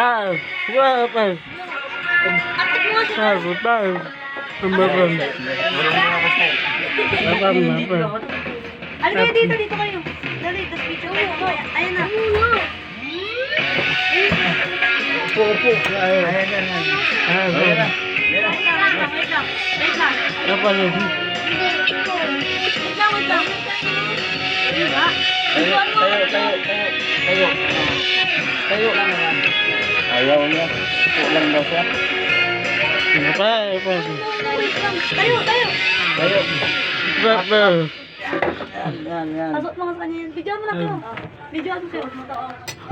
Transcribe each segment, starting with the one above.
Ah, apa? Ah, betul. Kembang. Apa? Ano kayo dito? Dito kayo. Dali, tapos picture kayo. Oh, ayan na. Upo. Ayan. Wait lang. Wait lang. Wait lang. Apa nih? Wait lang. Diba? Tayo lang naman. Ayaw niya. Upo lang daw siya. Apa? Wait lang. Tayo. Tayo. Apa? Yan. Pasok mo sa kanya yan. Video mo na kayo. Video mo kayo.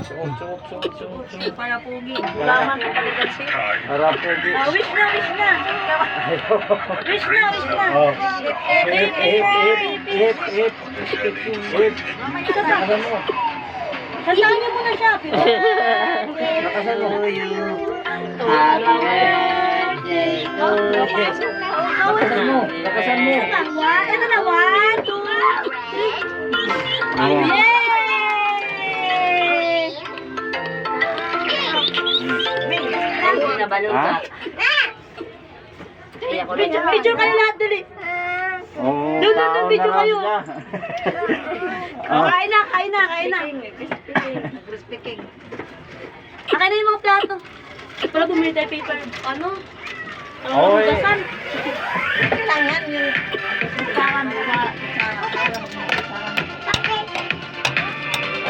Suot. Para pogi. Laman ka talaga siya. Harap po. Wish na. Wish na. Oh. Hip. Ito pa. Nakasan mo. Kantahan niyo muna siya. Nakasan mo. Happy birthday to you. Nakasan mo. Ito na. 1, 2, 3. Yay! Ha? Picture kayo lahat dali. Oo. Doon, video kayo. Oh. Kain na. Akin na yung mga plato. Para bumili tayo paper. Ano? Oy. Bukasan. Kailangan yung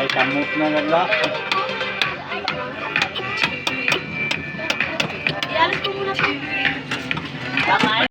Ay, kamot na nagla. ialis ko muna.